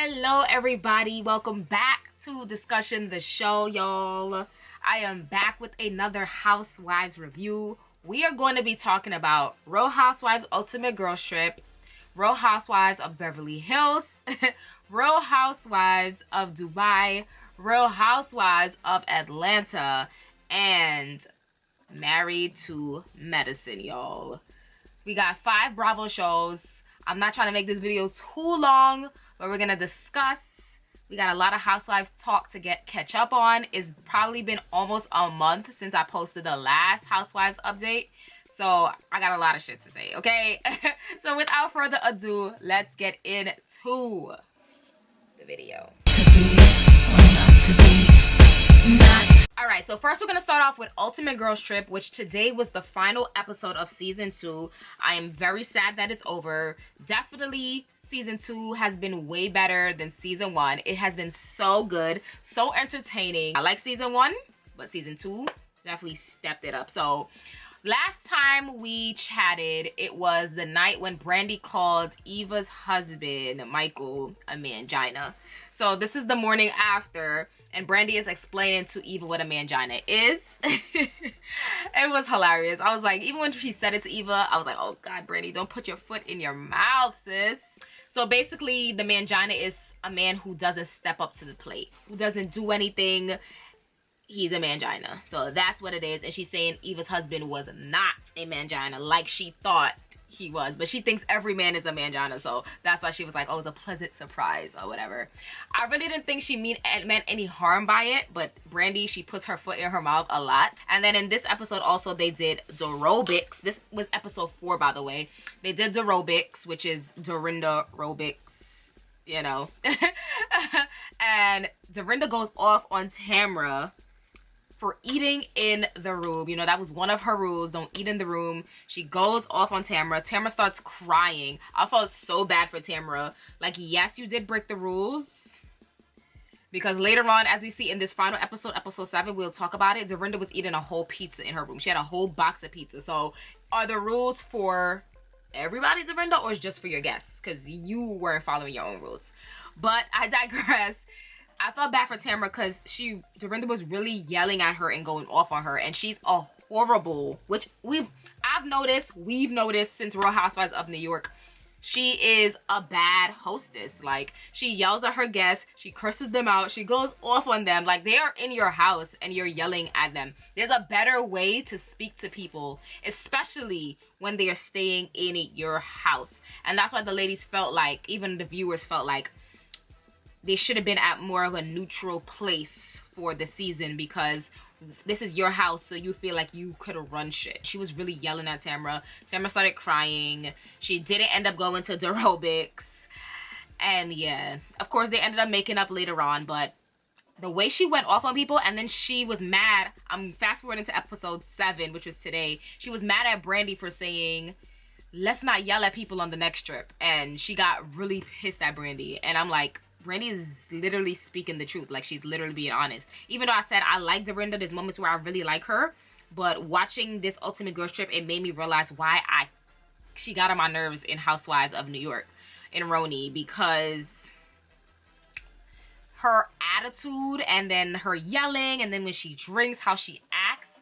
Hello everybody, welcome back to Discussion the Show, y'all. I am back with another Housewives review. We are going to be talking about Real Housewives Ultimate Girls Trip, Real Housewives of Beverly Hills, Real Housewives of Dubai, Real Housewives of Atlanta, and Married to Medicine, y'all. We got 5 Bravo shows. I'm not trying to make this video too long, but we're gonna discuss. We got a lot of housewife talk to catch up on. It's probably been almost a month since I posted the last housewives update, so I got a lot of shit to say, okay? So without further ado, let's get into the video. Alright, so first we're going to start off with Ultimate Girls Trip, which today was the final episode of Season 2. I am very sad that it's over. Definitely, Season 2 has been way better than Season 1. It has been so good, so entertaining. I like Season 1, but Season 2 definitely stepped it up. So, last time we chatted, it was the night when Brandy called Eva's husband, Michael, a mangina. So this is the morning after, and Brandy is explaining to Eva what a mangina is. It was hilarious. I was like, even when she said it to Eva, I was like, oh God, Brandy, don't put your foot in your mouth, sis. So basically, the mangina is a man who doesn't step up to the plate, who doesn't do anything. He's a mangina. So that's what it is. And she's saying Eva's husband was not a mangina like she thought he was. But she thinks every man is a mangina. So that's why she was like, oh, it's a pleasant surprise or whatever. I really didn't think she meant any harm by it. But Brandy, she puts her foot in her mouth a lot. And then in this episode also, they did the RHOBH. This was episode 4, by the way. They did the RHOBH, which is Dorinda RHOBH, you know. And Dorinda goes off on Tamra for eating in the room. You know, that was one of her rules. Don't eat in the room. She goes off on Tamra. Tamra starts crying. I felt so bad for Tamra. Like, yes, you did break the rules. Because later on, as we see in this final episode, episode 7, we'll talk about it. Dorinda was eating a whole pizza in her room. She had a whole box of pizza. So, are the rules for everybody, Dorinda, or is just for your guests? Because you weren't following your own rules. But I digress. I felt bad for Tamra because Dorinda was really yelling at her and going off on her, and she's a horrible, which we've noticed since Real Housewives of New York. She is a bad hostess. Like, she yells at her guests, she curses them out, she goes off on them. Like, they are in your house and you're yelling at them. There's a better way to speak to people, especially when they are staying in your house. And that's why the ladies felt like, even the viewers felt like, they should have been at more of a neutral place for the season, because this is your house, so you feel like you could have run shit. She was really yelling at Tamra. Tamra started crying. She didn't end up going to the RHOBH. And yeah, of course, they ended up making up later on, but the way she went off on people, and then she was mad. I'm fast forwarding to episode 7, which was today. She was mad at Brandy for saying, let's not yell at people on the next trip. And she got really pissed at Brandy. And I'm like, Brandy is literally speaking the truth. Like, she's literally being honest. Even though I said I like Dorinda, there's moments where I really like her. But watching this Ultimate Girls Trip, it made me realize why she got on my nerves in Housewives of New York, in RHONY. Because her attitude, and then her yelling, and then when she drinks, how she acts,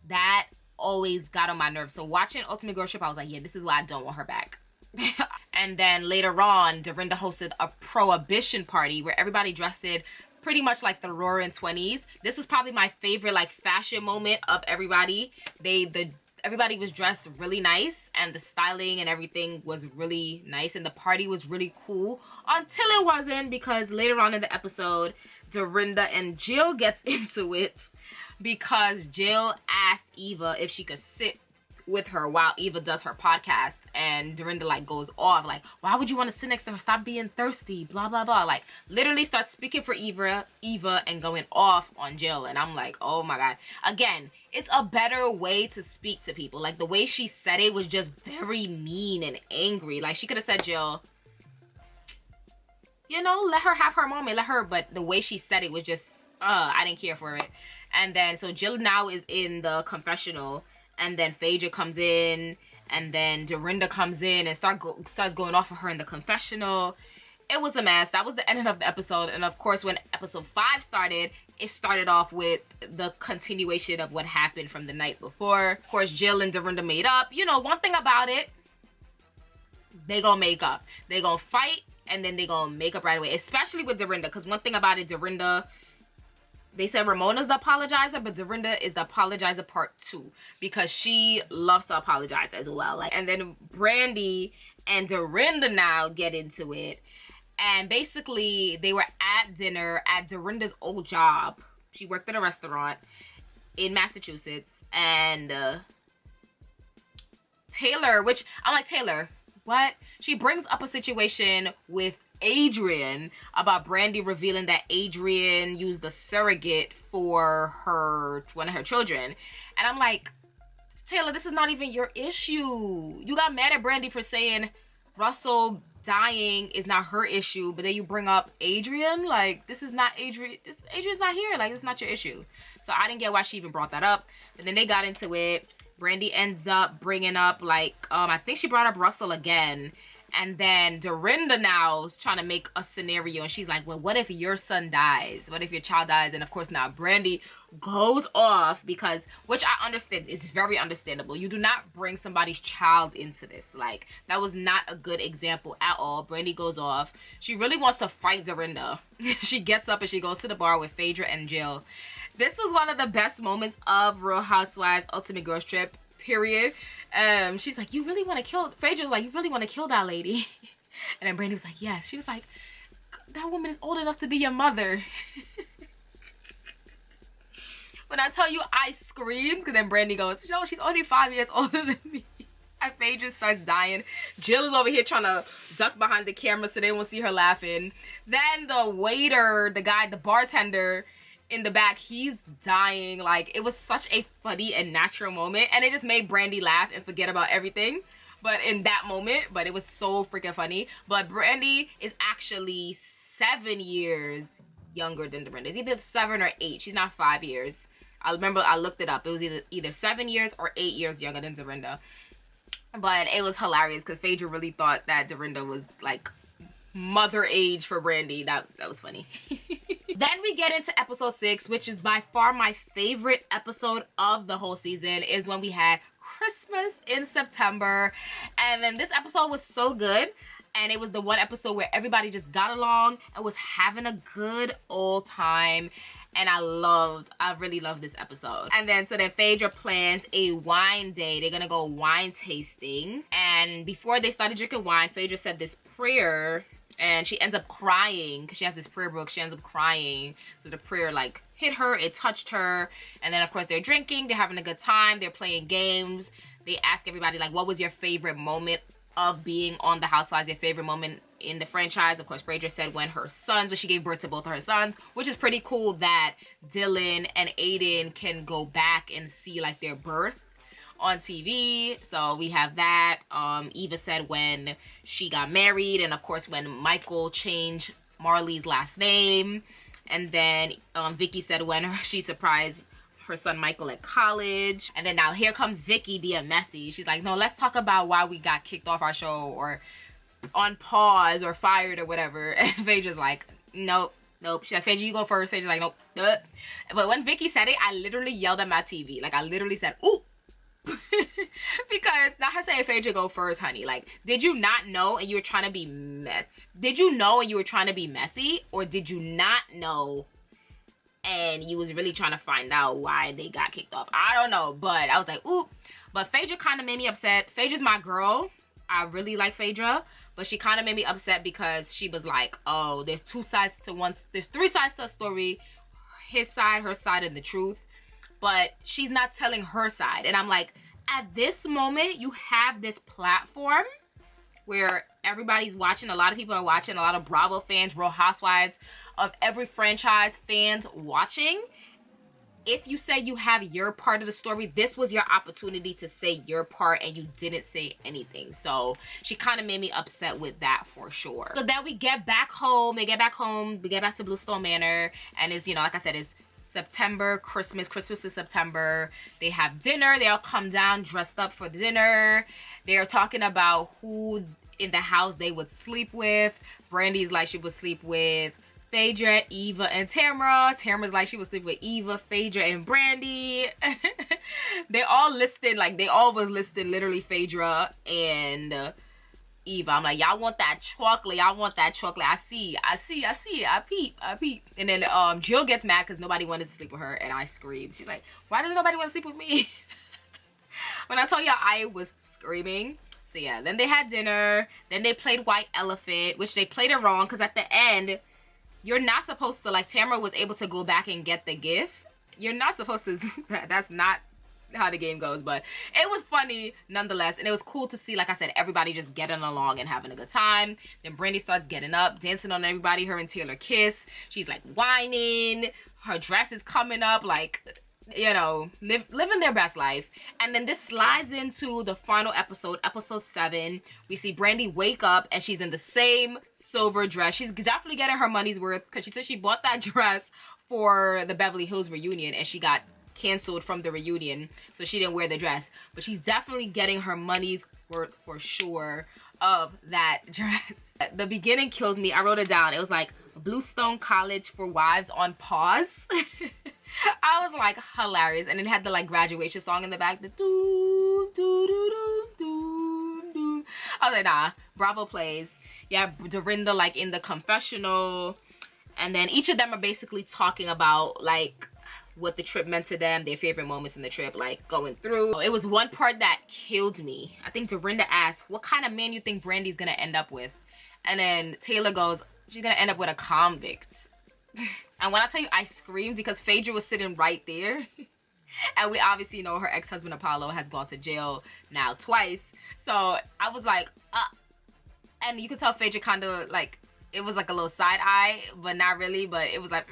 that always got on my nerves. So watching Ultimate Girls Trip, I was like, yeah, this is why I don't want her back. And then later on, Dorinda hosted a prohibition party where everybody dressed it pretty much like the roaring 20s. This was probably my favorite, like, fashion moment of everybody. Everybody was dressed really nice, and the styling and everything was really nice, and the party was really cool until it wasn't, because later on in the episode, Dorinda and Jill gets into it because Jill asked Eva if she could sit with her while Eva does her podcast, and Dorinda like goes off like, why would you want to sit next to her, stop being thirsty, blah blah blah, like literally starts speaking for Eva and going off on Jill. And I'm like, oh my God, again, it's a better way to speak to people. Like, the way she said it was just very mean and angry. Like, she could have said, Jill, you know, let her have her moment, but the way she said it was just I didn't care for it. And then so Jill now is in the confessional, and then Phaedra comes in, and then Dorinda comes in and starts going off of her in the confessional. It was a mess. That was the end of the episode. And of course, when episode 5 started, it started off with the continuation of what happened from the night before. Of course, Jill and Dorinda made up. You know, one thing about it, they gonna make up. They gonna fight, and then they gonna make up right away. Especially with Dorinda, because one thing about it, Dorinda, they said Ramona's the apologizer, but Dorinda is the apologizer part 2, because she loves to apologize as well. Like, and then Brandy and Dorinda now get into it. And basically, they were at dinner at Dorinda's old job. She worked at a restaurant in Massachusetts. And Taylor, which I'm like, Taylor, what? She brings up a situation with Adrian about Brandy revealing that Adrian used the surrogate for one of her children. And I'm like, Taylor, this is not even your issue. You got mad at Brandy for saying Russell dying is not her issue, but then you bring up Adrian. Like, this is not Adrian. Adrian's not here. Like, it's not your issue. So I didn't get why she even brought that up. But then they got into it. Brandy ends up bringing up, like, I think she brought up Russell again. And then Dorinda now is trying to make a scenario, and she's like, well, what if your son dies? What if your child dies? And of course now Brandy goes off, because, which I understand, is very understandable. You do not bring somebody's child into this. Like, that was not a good example at all. Brandy goes off. She really wants to fight Dorinda. She gets up and she goes to the bar with Phaedra and Jill. This was one of the best moments of Real Housewives Ultimate Girls Trip, period. She's like, you really want to kill, Phaedra's like, you really want to kill that lady? And then Brandy was like, yes. She was like, that woman is old enough to be your mother. When I tell you, I screamed, because then Brandy goes, no, she's only 5 years older than me. And Phaedra starts dying. Jill is over here trying to duck behind the camera so they won't see her laughing. Then the waiter, the guy, the bartender in the back, he's dying. Like, it was such a funny and natural moment, and it just made Brandy laugh and forget about everything, but in that moment. But it was so freaking funny. But Brandy is actually 7 years younger than Dorinda. It's either 7 or 8. She's not 5 years. I remember I looked it up. It was either 7 years or 8 years younger than Dorinda. But it was hilarious because Phaedra really thought that Dorinda was like mother age for Brandy. That was funny. Then we get into episode 6, which is by far my favorite episode of the whole season, is when we had Christmas in September. And then this episode was so good. And it was the one episode where everybody just got along and was having a good old time. And I really loved this episode. And then, so then Phaedra plans a wine day. They're gonna go wine tasting. And before they started drinking wine, Phaedra said this prayer, and she ends up crying because she has this prayer book. She ends up crying. So the prayer like hit her, it touched her. And then of course they're drinking, they're having a good time, they're playing games. They ask everybody like, what was your favorite moment of being on the Housewives, your favorite moment in the franchise? Of course, Phaedra said when she gave birth to both of her sons, which is pretty cool that Dylan and Aiden can go back and see like their birth on TV. So we have that. Eva said when she got married, and of course when Michael changed Marley's last name. And then Vicky said when she surprised her son Michael at college. And then now here comes Vicky being messy. She's like, no, let's talk about why we got kicked off our show or on pause or fired or whatever. And Phaedra's like, nope. She's like, Phaedra, you go first. Phaedra's like, nope. But when Vicky said it, I literally yelled at my TV. Like, I literally said, ooh. Because not her saying Phaedra go first, honey. Like, did you not know and you were trying to be did you know and you were trying to be messy, or did you not know and you was really trying to find out why they got kicked off? I don't know, but I was like, ooh. But Phaedra kind of made me upset. Phaedra's my girl. I really like Phaedra, but she kind of made me upset because she was like, oh, there's three sides to a story, his side, her side, and the truth. But she's not telling her side. And I'm like, at this moment, you have this platform where everybody's watching. A lot of people are watching. A lot of Bravo fans, Real Housewives of every franchise fans watching. If you say you have your part of the story, this was your opportunity to say your part, and you didn't say anything. So she kind of made me upset with that for sure. So then we get back home. We get back to Bluestone Manor. And it's, you know, like I said, it's September, Christmas is September. They have dinner. They all come down dressed up for dinner. They are talking about who in the house they would sleep with. Brandy's like she would sleep with Phaedra, Eva, and Tamra. Tamra's like she would sleep with Eva, Phaedra, and Brandy. They all listed, like they all was listed literally Phaedra and Eva. I'm like, y'all want that chocolate? Y'all want that chocolate? I see it. I peep. And then Jill gets mad because nobody wanted to sleep with her, and I screamed. She's like, why does nobody want to sleep with me? When I told y'all, I was screaming. So yeah, then they had dinner. Then they played White Elephant, which they played it wrong because at the end, you're not supposed to, like, Tamra was able to go back and get the gift. You're not supposed to do that. That's not how the game goes, but it was funny nonetheless, and it was cool to see, like I said, everybody just getting along and having a good time. Then Brandy starts getting up, dancing on everybody. Her and Taylor kiss. She's like whining. Her dress is coming up, like, you know, living their best life. And then this slides into the final episode, episode 7. We see Brandy wake up and she's in the same silver dress. She's definitely getting her money's worth because she said she bought that dress for the Beverly Hills reunion and she got canceled from the reunion, so she didn't wear the dress. But she's definitely getting her money's worth for sure of that dress. The beginning killed me. I wrote it down. It was like Bluestone College for Wives on pause. I was like hilarious, and it had the like graduation song in the back. The doo doo doo doo doo doo. I was like, nah, Bravo plays. Yeah, Dorinda like in the confessional, and then each of them are basically talking about like what the trip meant to them, their favorite moments in the trip, like going through. It was one part that killed me. I think Dorinda asked, what kind of man you think Brandy's gonna end up with? And then Taylor goes, she's gonna end up with a convict. And when I tell you, I screamed because Phaedra was sitting right there. And we obviously know her ex-husband Apollo has gone to jail now twice. So I was like, and you could tell Phaedra kind of like, it was like a little side eye, but not really. But it was like,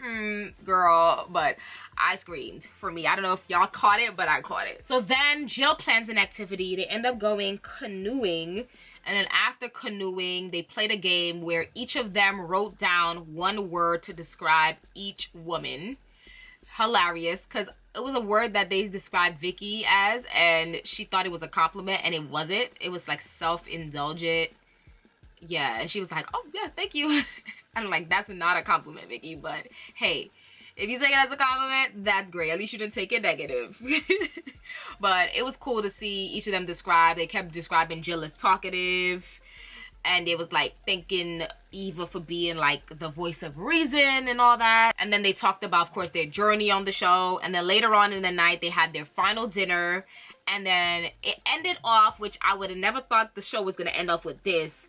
girl. But I screamed for me. I don't know if y'all caught it, but I caught it. So then Jill plans an activity. They end up going canoeing. And then after canoeing, they played a game where each of them wrote down one word to describe each woman. Hilarious, because it was a word that they described Vicky as, and she thought it was a compliment, and it wasn't. It was like self-indulgent. Yeah, and she was like, oh yeah, thank you. I'm like, that's not a compliment, Vicky, but hey, if you take it as a compliment, that's great. At least you didn't take it negative. But it was cool to see each of them describe. They kept describing Jill as talkative, and it was like thanking Eva for being like the voice of reason and all that. And then they talked about, of course, their journey on the show. And then later on in the night, they had their final dinner. And then it ended off, which I would have never thought the show was going to end off with this.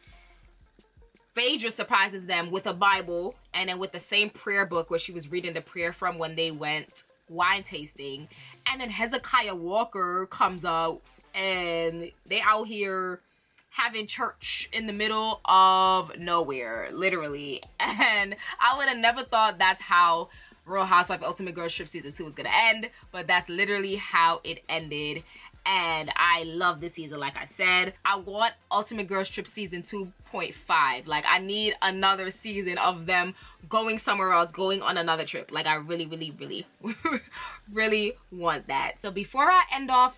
Phaedra surprises them with a Bible and then with the same prayer book where she was reading the prayer from when they went wine tasting. And then Hezekiah Walker comes out and they out here having church in the middle of nowhere, literally. And I would have never thought that's how Real Housewives Ultimate Girls Trip Season 2 was gonna end, but that's literally how it ended. And I love this season. Like I said, I want Ultimate Girls Trip Season 2.5. Like, I need another season of them going somewhere else, going on another trip. Like, I really, really, really, really want that. So before I end off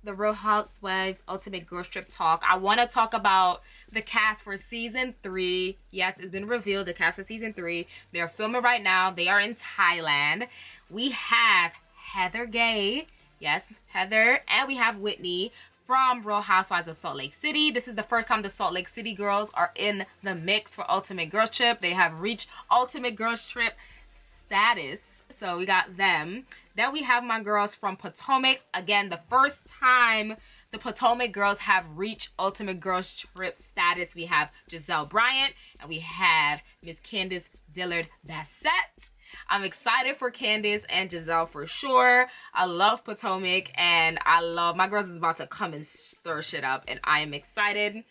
the Real Housewives Ultimate Girls Trip talk, I want to talk about the cast for Season 3. Yes, it's been revealed, the cast for Season 3. They're filming right now. They are in Thailand. We have Heather Gay. Yes, Heather, and we have Whitney from Real Housewives of Salt Lake City. This is the first time the Salt Lake City girls are in the mix for Ultimate Girls Trip. They have reached Ultimate Girls Trip status, so we got them. Then we have my girls from Potomac. Again, the first time the Potomac girls have reached Ultimate Girls Trip status. We have Giselle Bryant, and we have Miss Candice Dillard Bassett. I'm excited for Candice and Giselle for sure. I love Potomac, and I love my girls is about to come and stir shit up, and I am excited.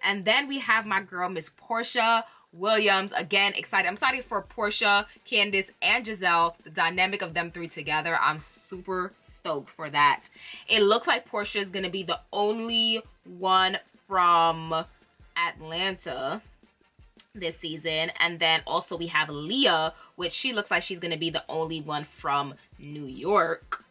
And then we have my girl Miss Portia Williams. Again, excited. I'm excited for Portia, Candice, and Giselle. The dynamic of them three together, I'm super stoked for that. It looks like Portia is gonna be the only one from Atlanta this season. And then also we have Leah, which she looks like she's gonna be the only one from New York.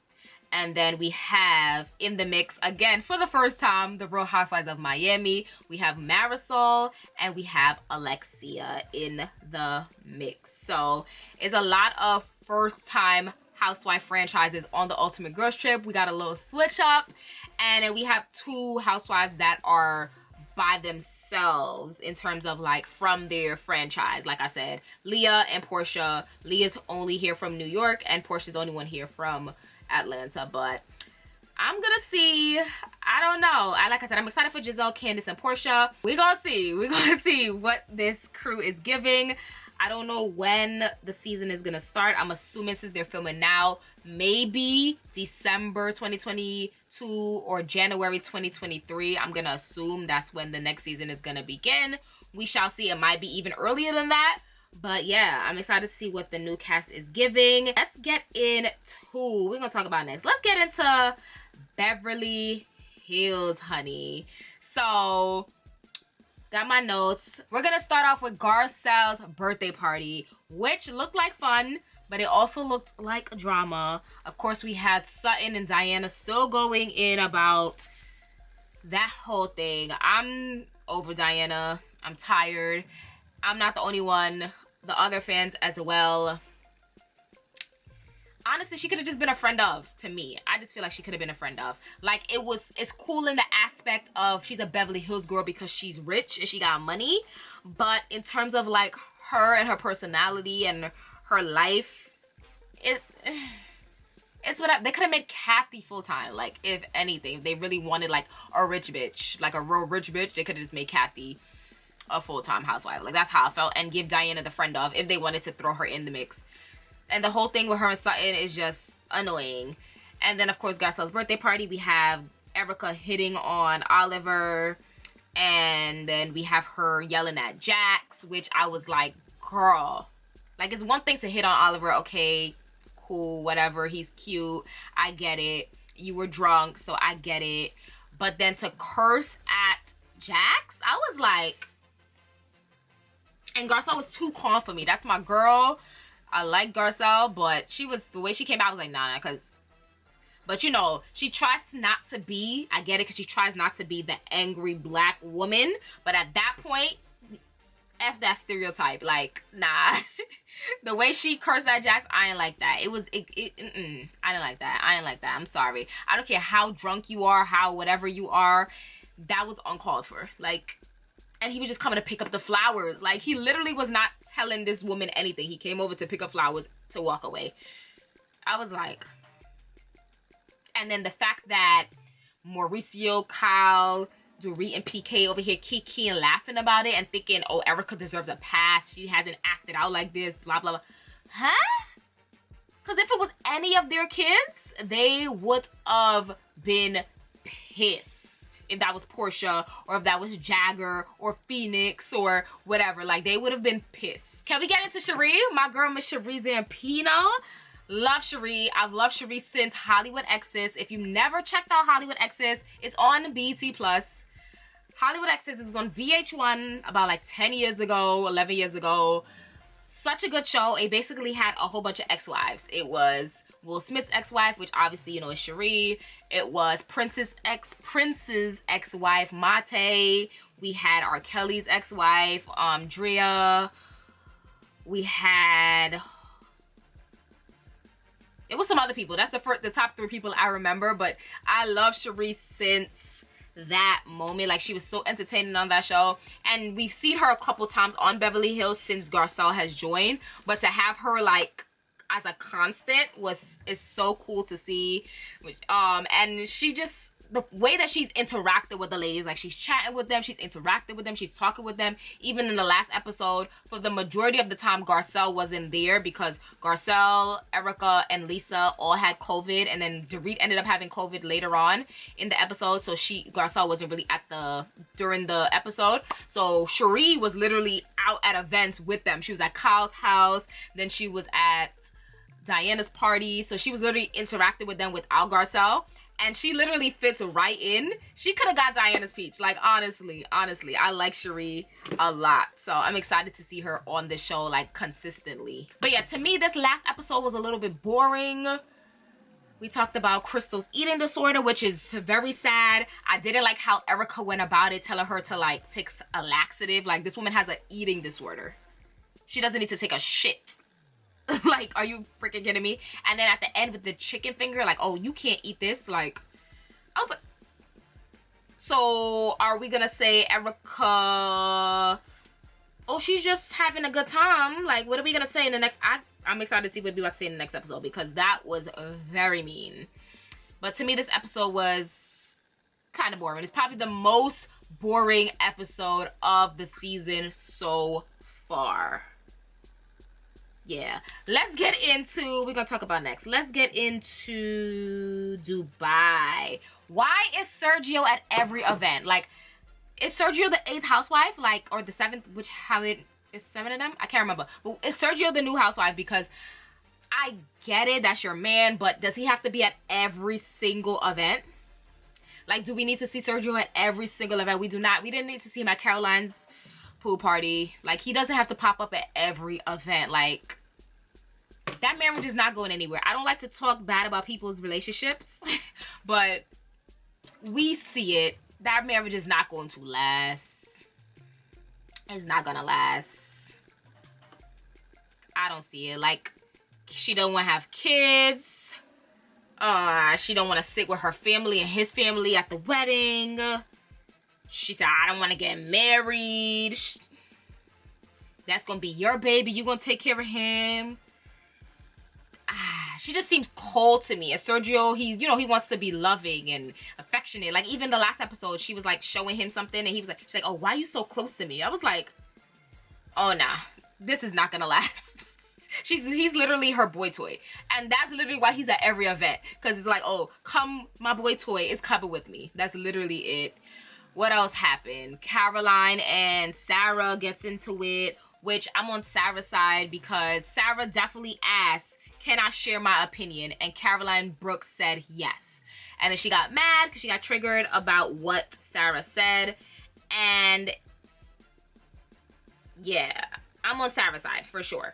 And then we have in the mix, again, for the first time, the Real Housewives of Miami. We have Marisol and we have Alexia in the mix. So it's a lot of first-time housewife franchises on the Ultimate Girls Trip. We got a little switch up. And then we have 2 housewives that are by themselves in terms of like from their franchise. Like I said, Leah and Portia. Leah's only here from New York and Portia's the only one here from Atlanta. But I'm gonna see. I don't know. Like I said, I'm excited for Giselle, Candiace, and Portia. We're gonna see what this crew is giving. I don't know when the season is gonna start. I'm assuming since they're filming now, maybe December 2022 or January 2023. I'm gonna assume that's when the next season is gonna begin. We shall see. It might be even earlier than that. But yeah, I'm excited to see what the new cast is giving. Let's get into, we're gonna talk about next. Let's get into Beverly Hills, honey. So, got my notes. We're gonna start off with Garcelle's birthday party, which looked like fun, but it also looked like a drama. Of course, we had Sutton and Diana still going in about that whole thing. I'm over Diana. I'm tired. I'm not the only one. The other fans as well. Honestly, she could have just been a friend of, to me. I just feel like she could have been a friend of. Like, it's cool in the aspect of she's a Beverly Hills girl because she's rich and she got money. But in terms of, like, her and her personality and her life, it's whatever. They could have made Kathy full-time, like, if anything. If they really wanted, like, a rich bitch, like a real rich bitch, they could have just made Kathy a full-time housewife. Like, that's how I felt. And give Diana the friend of if they wanted to throw her in the mix. And the whole thing with her and Sutton is just annoying. And then, of course, Garcelle's birthday party. We have Erica hitting on Oliver. And then we have her yelling at Jax, which I was like, girl. Like, it's one thing to hit on Oliver. Okay, cool, whatever. He's cute. I get it. You were drunk, so I get it. But then to curse at Jax, I was like... And Garcelle was too calm for me. That's my girl. I like Garcelle, but she was, the way she came out, I was like, nah, because, but you know, she tries not to be, I get it, because she tries not to be the angry black woman, but at that point, F that stereotype, like, nah. The way she cursed at Jax, I ain't like that. I didn't like that. I ain't like that. I'm sorry. I don't care how drunk you are, how whatever you are, that was uncalled for. Like, and he was just coming to pick up the flowers. Like, he literally was not telling this woman anything. He came over to pick up flowers to walk away. I was like... And then the fact that Mauricio, Kyle, Dorit, and PK over here kiki and laughing about it and thinking, oh, Erica deserves a pass. She hasn't acted out like this, blah, blah, blah. Huh? Because if it was any of their kids, they would have been pissed. If that was Portia, or if that was Jagger, or Phoenix, or whatever. Like, they would have been pissed. Can we get into Cherie? My girl, Miss Cherie Zampino. Love Cherie. I've loved Cherie since Hollywood Exes. If you've never checked out Hollywood Exes, it's on BET+. Hollywood Exes was on VH1 about like 10 years ago, 11 years ago. Such a good show. It basically had a whole bunch of ex-wives. It was Will Smith's ex-wife, which obviously, you know, is Cherie. It was Prince's ex-wife, Mate. We had R. Kelly's ex-wife, Drea. We had... It was some other people. That's the top 3 people I remember. But I love Cherie since that moment. Like, she was so entertaining on that show. And we've seen her a couple times on Beverly Hills since Garcelle has joined. But to have her, like, as a constant is so cool to see. And she just... The way that she's interacted with the ladies, like she's chatting with them, she's interacting with them, she's talking with them. Even in the last episode, for the majority of the time, Garcelle wasn't there because Garcelle, Erica, and Lisa all had COVID, and then Dorit ended up having COVID later on in the episode. So Garcelle wasn't really during the episode. So Cherie was literally out at events with them. She was at Kyle's house, then she was at Diana's party. So she was literally interacting with them without Garcelle. And she literally fits right in. She could have got Diana's peach. Like, honestly, I like Cherie a lot. So I'm excited to see her on this show, like, consistently. But yeah, to me, this last episode was a little bit boring. We talked about Crystal's eating disorder, which is very sad. I didn't like how Erica went about it, telling her to like take a laxative. Like, this woman has an eating disorder. She doesn't need to take a shit. Like, are you freaking kidding me? And then at the end with the chicken finger, like, oh, you can't eat this. Like, I was like, so are we gonna say Erica, oh, she's just having a good time? Like, what are we gonna say in the next? I'm excited to see what we're about to say in the next episode, because that was very mean. But to me, this episode was kind of boring. It's probably the most boring episode of the season so far. Yeah. Let's get into, we're going to talk about next. Let's get into Dubai. Why is Sergio at every event? Like, is Sergio the 8th housewife? Like, or the 7th, which, how it is 7 of them? I can't remember. But is Sergio the new housewife? Because I get it, that's your man, but does he have to be at every single event? Like, do we need to see Sergio at every single event? We do not. We didn't need to see him at Caroline's pool party. Like, he doesn't have to pop up at every event. Like, that marriage is not going anywhere. I don't like to talk bad about people's relationships, but we see it. That marriage is not going to last. It's not gonna last. I don't see it. Like, she don't want to have kids. She don't want to sit with her family and his family at the wedding. She said, I don't want to get married. That's gonna be your baby. You gonna take care of him. She just seems cold to me. And Sergio, he wants to be loving and affectionate. Like, even the last episode, she was like showing him something, and she's like, oh, why are you so close to me? I was like, oh, nah, this is not gonna last. He's literally her boy toy. And that's literally why he's at every event. Because it's like, oh, come, my boy toy is coming with me. That's literally it. What else happened? Caroline and Sarah gets into it, which I'm on Sarah's side, because Sarah definitely asked, can I share my opinion? And Caroline Brooks said yes. And then she got mad because she got triggered about what Sarah said. And yeah, I'm on Sarah's side for sure.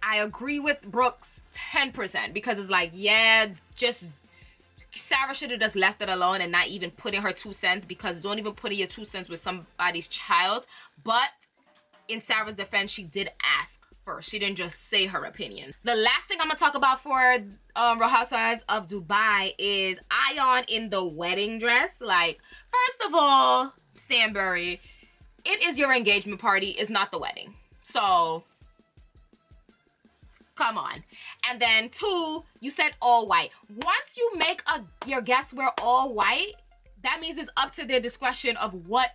I agree with Brooks 10%, because it's like, yeah, just Sarah should have just left it alone and not even put in her 2 cents, because don't even put in your 2 cents with somebody's child. But in Sarah's defense, she did ask first. She didn't just say her opinion. The last thing I'm gonna talk about for Real Housewives of Dubai is Ion in the wedding dress. Like, first of all, Stanbury, it is your engagement party, it's not the wedding. So, come on. And then 2, you said all white. Once you make your guests wear all white, that means it's up to their discretion of what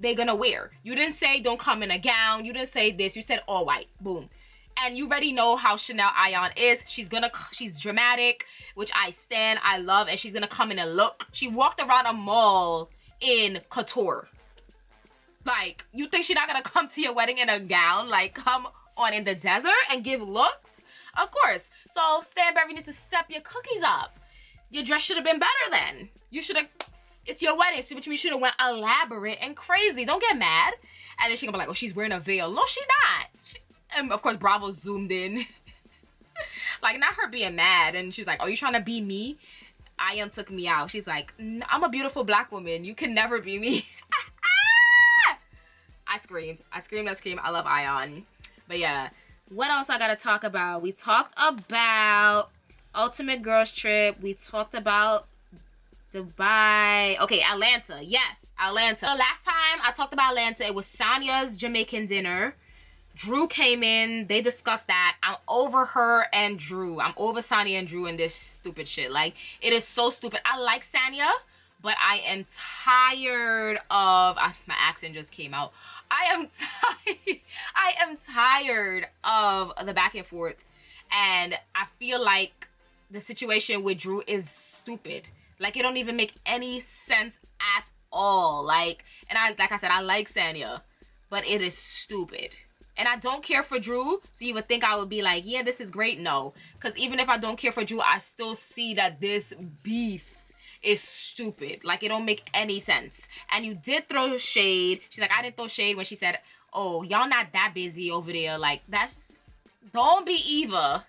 they're gonna wear. You didn't say don't come in a gown. You didn't say this. You said all white. Boom. And you already know how Chanel Ion is. She's dramatic, which I stand, I love, and she's gonna come in a look. She walked around a mall in couture. Like, you think she's not gonna come to your wedding in a gown? Like, come on in the desert and give looks? Of course. So Stanbury needs to step your cookies up. Your dress should have been better then. You should have. It's your wedding, so which means you should have went elaborate and crazy. Don't get mad. And then she gonna be like, oh, she's wearing a veil. No, she's not. And of course, Bravo zoomed in. Like, not her being mad. And she's like, oh, you trying to be me? Ion took me out. She's like, I'm a beautiful black woman. You can never be me. I screamed. I screamed. I love Ion. But yeah, what else I gotta talk about? We talked about Ultimate Girls Trip. We talked about Dubai. Okay, Atlanta. Yes, Atlanta. The last time I talked about Atlanta, it was Sonya's Jamaican dinner. Drew came in. They discussed that. I'm over her and Drew. I'm over Sonya and Drew and this stupid shit. Like, it is so stupid. I like Sonya, but I am tired of... my accent just came out. I am tired of the back and forth. And I feel like the situation with Drew is stupid. Like, it don't even make any sense at all. Like, and like I said, I like Sonya, but it is stupid. And I don't care for Drew, so you would think I would be like, yeah, this is great. No, because even if I don't care for Drew, I still see that this beef is stupid. Like, it don't make any sense. And you did throw shade. She's like, I didn't throw shade when she said, oh, y'all not that busy over there. Like, don't be Eva.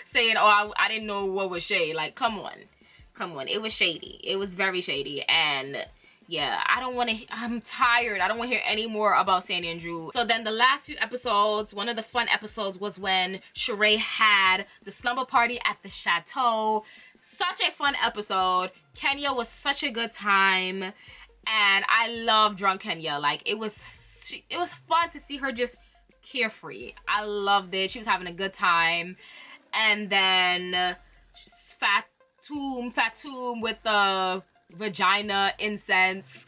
saying, oh, I didn't know what was shade. Like, come on. It was shady. It was very shady. And yeah, I'm tired. I don't want to hear any more about Sandy and Drew. So then the last few episodes, one of the fun episodes was when Sheree had the slumber party at the chateau. Such a fun episode. Kenya was such a good time. And I love drunk Kenya. Like, it was fun to see her just carefree. I loved it. She was having a good time. And then Fatum with the vagina incense.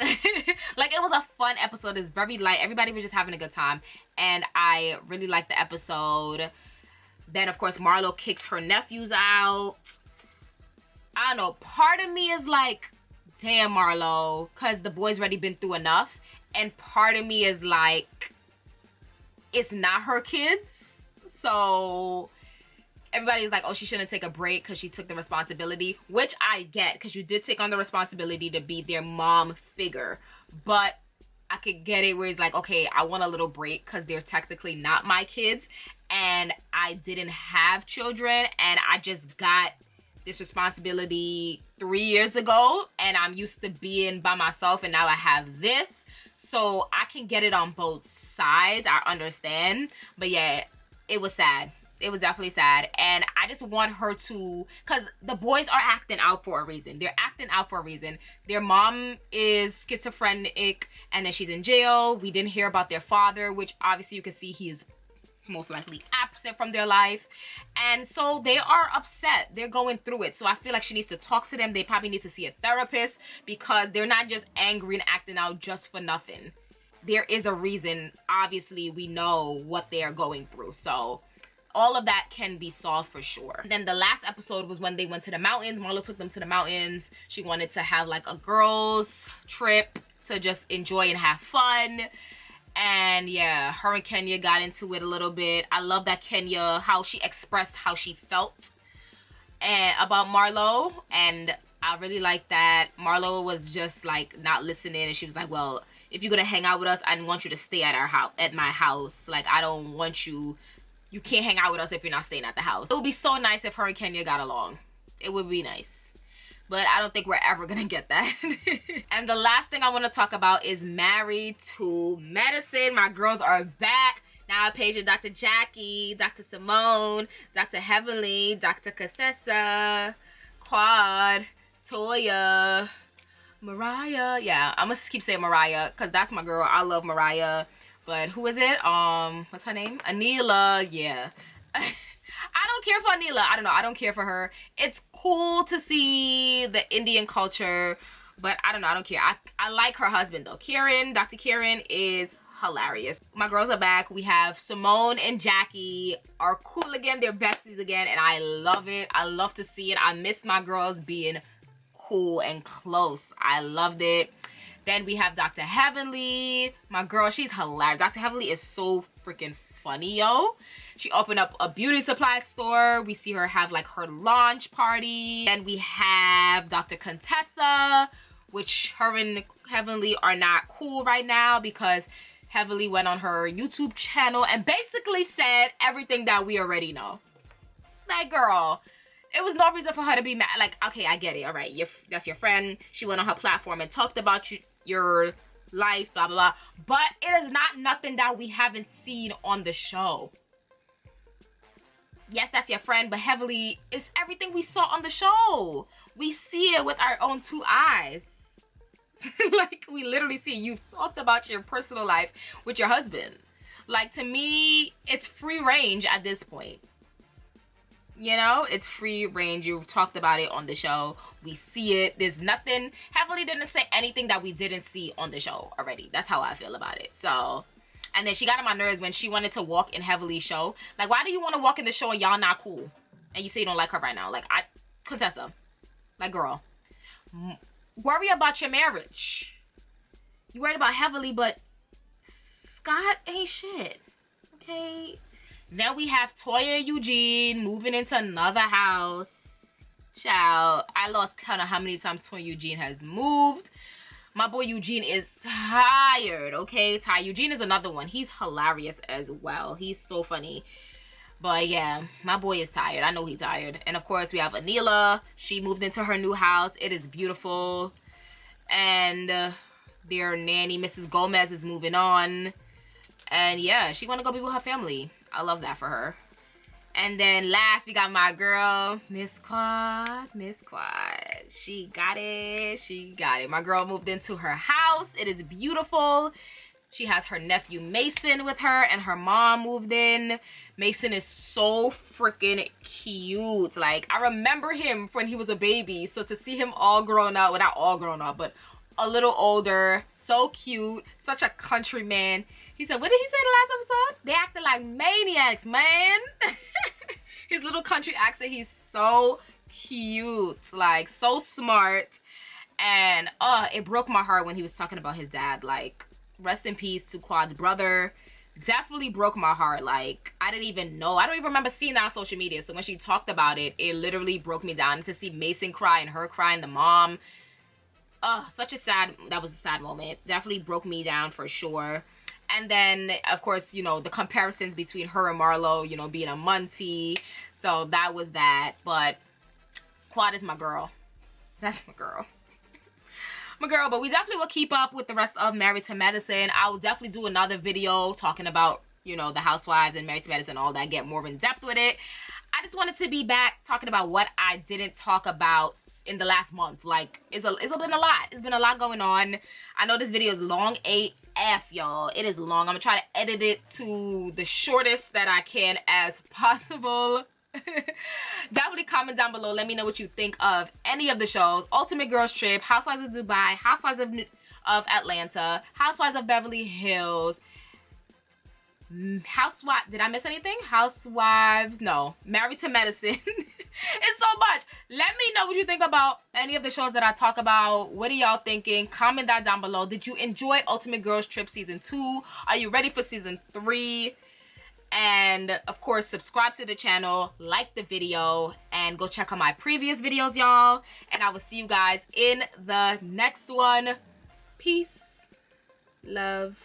Like, it was a fun episode. It's very light. Everybody was just having a good time, and I really liked the episode. Then of course Marlo kicks her nephews out. I don't know, part of me is like, damn, Marlo, because the boy's already been through enough, and part of me is like, it's not her kids, so everybody's like, oh, she shouldn't take a break because she took the responsibility, which I get, because you did take on the responsibility to be their mom figure. But I could get it where it's like, okay, I want a little break because they're technically not my kids, and I didn't have children, and I just got this responsibility 3 years ago, and I'm used to being by myself, and now I have this. So I can get it on both sides. I understand. But yeah, it was sad. It was definitely sad, and I just want her to, because the boys are acting out for a reason. They're acting out for a reason. Their mom is schizophrenic, and then she's in jail. We didn't hear about their father, which obviously you can see he is most likely absent from their life, and so they are upset. They're going through it, so I feel like she needs to talk to them. They probably need to see a therapist, because they're not just angry and acting out just for nothing. There is a reason. Obviously, we know what they're going through, so all of that can be solved for sure. Then the last episode was when they went to the mountains. Marlo took them to the mountains. She wanted to have like a girls trip to just enjoy and have fun. And yeah, her and Kenya got into it a little bit. I love that Kenya, how she expressed how she felt and about Marlo. And I really like that. Marlo was just like not listening, and she was like, well, if you're gonna hang out with us, I want you to stay at my house. Like, I don't want you can't hang out with us if you're not staying at the house. It would be so nice if her and Kenya got along. It would be nice. But I don't think we're ever gonna get that. And the last thing I want to talk about is Married to Medicine. My girls are back. Now Paige and Dr. Jackie, Dr. Simone, Dr. Heavenly, Dr. Contessa, Quad, Toya, Mariah. Yeah, I'm gonna keep saying Mariah because that's my girl. I love Mariah. But who is it? What's her name? Anila. Yeah. I don't care for Anila. I don't know. I don't care for her. It's cool to see the Indian culture, but I don't know. I don't care. I like her husband though. Kieran, Dr. Kieran is hilarious. My girls are back. We have Simone and Jackie are cool again. They're besties again, and I love it. I love to see it. I miss my girls being cool and close. I loved it. Then we have Dr. Heavenly. My girl, she's hilarious. Dr. Heavenly is so freaking funny, yo. She opened up a beauty supply store. We see her have like her launch party. Then we have Dr. Contessa, which her and Heavenly are not cool right now because Heavenly went on her YouTube channel and basically said everything that we already know. Like, girl, it was no reason for her to be mad. Like, okay, I get it. All right, that's your friend. She went on her platform and talked about your life, blah, blah, blah. But it is not nothing that we haven't seen on the show. Yes, that's your friend, but Heavenly is everything we saw on the show. We see it with our own two eyes. Like, we literally see it. You've talked about your personal life with your husband. Like, to me, it's free range at this point. You know, it's free range. You talked about it on the show. We see it. There's nothing. Heavenly didn't say anything that we didn't see on the show already. That's how I feel about it. So, and then she got on my nerves when she wanted to walk in Heavenly's show. Like, why do you want to walk in the show and y'all not cool? And you say you don't like her right now. Like, Contessa, like, girl, worry about your marriage. You worried about Heavenly, but Scott ain't shit. Okay? Then we have Toya and Eugene moving into another house. Child, I lost count of how many times Toya and Eugene has moved. My boy Eugene is tired, okay? Eugene is another one. He's hilarious as well. He's so funny. But yeah, my boy is tired. I know he's tired. And of course, we have Anila. She moved into her new house. It is beautiful. And their nanny, Mrs. Gomez, is moving on. And yeah, she want to go be with her family. I love that for her. And then last, we got my girl, Miss Quad. Miss Quad. She got it. She got it. My girl moved into her house. It is beautiful. She has her nephew Mason with her, and her mom moved in. Mason is so freaking cute. Like, I remember him when he was a baby. So to see him all grown up, well, not all grown up, but a little older, so cute, such a country man. He said, what did he say the last episode? They acted like maniacs, man. His little country accent, he's so cute, like so smart. And it broke my heart when he was talking about his dad. Like, rest in peace to Quad's brother. Definitely broke my heart. Like, I didn't even know. I don't even remember seeing that on social media. So when she talked about it, it literally broke me down. To see Mason cry and her cry and the mom. Such a sad, that was a sad moment. Definitely broke me down for sure. And then, of course, you know, the comparisons between her and Marlo, you know, being a Muntie. So that was that. But Quad is my girl. That's my girl. My girl. But we definitely will keep up with the rest of Married to Medicine. I will definitely do another video talking about, you know, the Housewives and Married to Medicine, all that. Get more in depth with it. I just wanted to be back talking about what I didn't talk about in the last month. Like, it's been a lot. It's been a lot going on. I know this video is long AF, y'all. It is long. I'm gonna try to edit it to the shortest that I can as possible. Definitely comment down below. Let me know what you think of any of the shows. Ultimate Girls Trip, Housewives of Dubai, Housewives of Atlanta, Housewives of Beverly Hills, Housewives, did I miss anything? Housewives, no, Married to Medicine. It's so much. Let me know what you think about any of the shows that I talk about. What are y'all thinking? Comment that down below. Did you enjoy Ultimate Girls Trip Season 2? Are you ready for Season 3? And of course, subscribe to the channel, like the video, and go check out my previous videos, y'all. And I will see you guys in the next one. Peace, love.